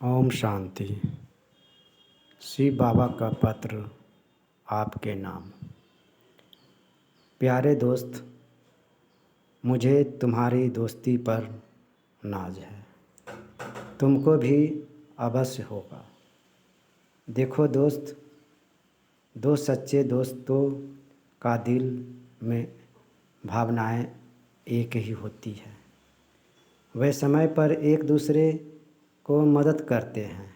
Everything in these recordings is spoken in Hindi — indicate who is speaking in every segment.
Speaker 1: ओम शांति। शिव बाबा का पत्र आपके नाम। प्यारे दोस्त, मुझे तुम्हारी दोस्ती पर नाज है। तुमको भी अवश्य होगा। देखो दोस्त, दो सच्चे दोस्तों का दिल में भावनाएं एक ही होती है। वे समय पर एक दूसरे को मदद करते हैं,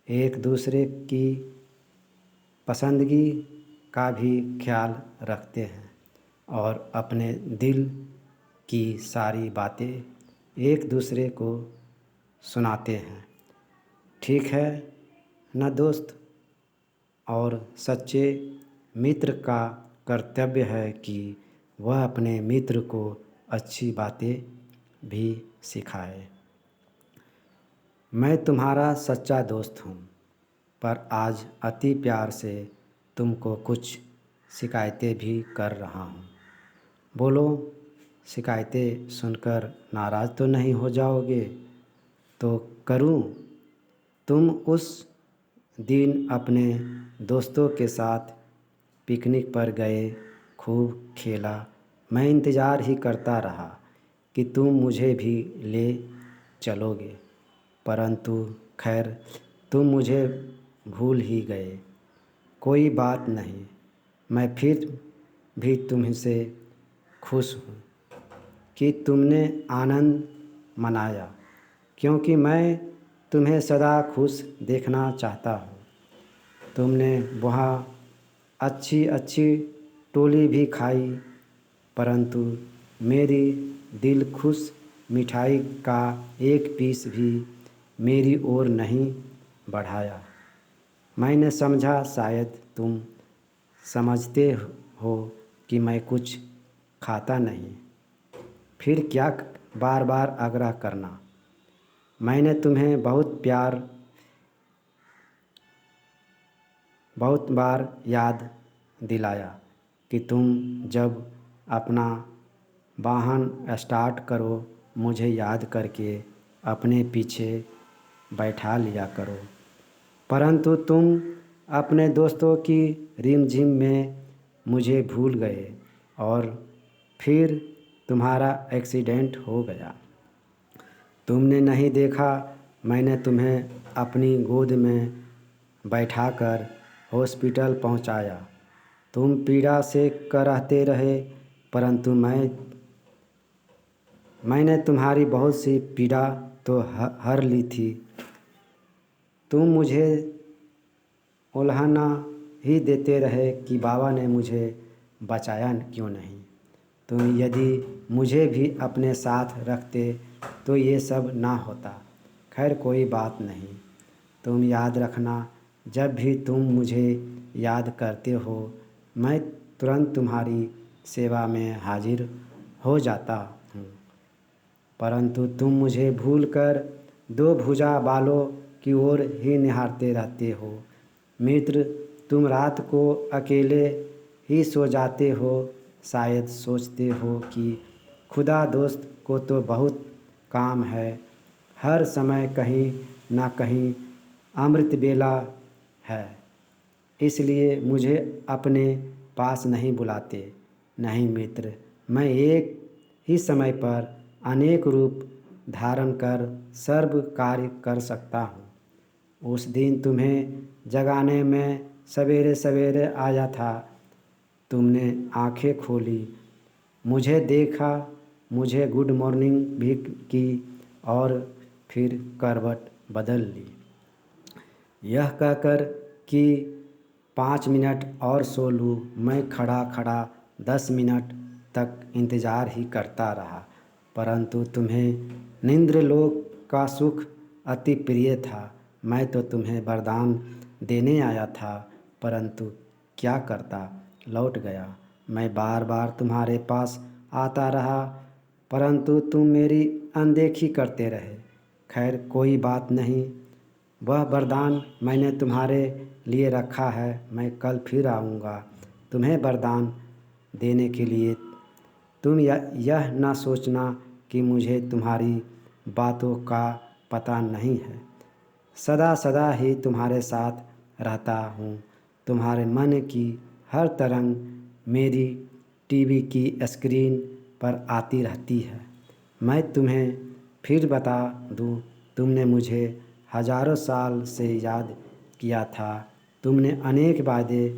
Speaker 1: एक दूसरे की पसंदगी का भी ख्याल रखते हैं और अपने दिल की सारी बातें एक दूसरे को सुनाते हैं। ठीक है न दोस्त? और सच्चे मित्र का कर्तव्य है कि वह अपने मित्र को अच्छी बातें भी सिखाए। मैं तुम्हारा सच्चा दोस्त हूँ, पर आज अति प्यार से तुमको कुछ शिकायतें भी कर रहा हूँ। बोलो, शिकायतें सुनकर नाराज़ तो नहीं हो जाओगे? तो करूँ। तुम उस दिन अपने दोस्तों के साथ पिकनिक पर गए, खूब खेला। मैं इंतज़ार ही करता रहा कि तुम मुझे भी ले चलोगे, परंतु खैर तुम मुझे भूल ही गए। कोई बात नहीं, मैं फिर भी तुमसे खुश हूँ कि तुमने आनंद मनाया, क्योंकि मैं तुम्हें सदा खुश देखना चाहता हूँ। तुमने वहाँ अच्छी अच्छी टोली भी खाई, परंतु मेरी दिल खुश मिठाई का एक पीस भी मेरी ओर नहीं बढ़ाया। मैंने समझा शायद तुम समझते हो कि मैं कुछ खाता नहीं, फिर क्या बार बार आग्रह करना। मैंने तुम्हें बहुत बार याद दिलाया कि तुम जब अपना वाहन स्टार्ट करो, मुझे याद करके अपने पीछे बैठा लिया करो, परंतु तुम अपने दोस्तों की रिमझिम में मुझे भूल गए और फिर तुम्हारा एक्सीडेंट हो गया। तुमने नहीं देखा, मैंने तुम्हें अपनी गोद में बैठाकर हॉस्पिटल पहुंचाया। तुम पीड़ा से कराहते रहे, परंतु मैंने तुम्हारी बहुत सी पीड़ा तो हर ली थी। तुम मुझे उल्हाना ही देते रहे कि बाबा ने मुझे बचाया क्यों नहीं। तुम यदि मुझे भी अपने साथ रखते तो ये सब ना होता। खैर कोई बात नहीं। तुम याद रखना, जब भी तुम मुझे याद करते हो, मैं तुरंत तुम्हारी सेवा में हाजिर हो जाता हूँ, परंतु तुम मुझे भूलकर दो भुजा बालों की ओर ही निहारते रहते हो। मित्र, तुम रात को अकेले ही सो जाते हो, शायद सोचते हो कि खुदा दोस्त को तो बहुत काम है, हर समय कहीं ना कहीं अमृत बेला है, इसलिए मुझे अपने पास नहीं बुलाते। नहीं मित्र, मैं एक ही समय पर अनेक रूप धारण कर सर्व कार्य कर सकता हूँ। उस दिन तुम्हें जगाने में सवेरे सवेरे आया था। तुमने आंखें खोली, मुझे देखा, मुझे गुड मॉर्निंग भी की और फिर करवट बदल ली, यह कहकर कि 5 मिनट और सो लूँ। मैं खड़ा खड़ा 10 मिनट तक इंतज़ार ही करता रहा, परंतु तुम्हें निंद्रलोक का सुख अति प्रिय था। मैं तो तुम्हें वरदान देने आया था, परंतु क्या करता, लौट गया। मैं बार बार तुम्हारे पास आता रहा, परंतु तुम मेरी अनदेखी करते रहे। खैर कोई बात नहीं, वह वरदान मैंने तुम्हारे लिए रखा है। मैं कल फिर आऊँगा तुम्हें वरदान देने के लिए। तुम यह ना सोचना कि मुझे तुम्हारी बातों का पता नहीं है। सदा सदा ही तुम्हारे साथ रहता हूँ। तुम्हारे मन की हर तरंग मेरी टीवी की स्क्रीन पर आती रहती है। मैं तुम्हें फिर बता दूँ, तुमने मुझे हजारों साल से याद किया था। तुमने अनेक वादे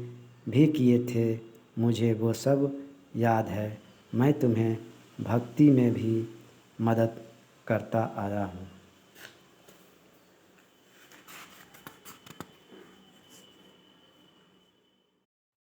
Speaker 1: भी किए थे, मुझे वो सब याद है। मैं तुम्हें भक्ति में भी मदद करता आया हूँ।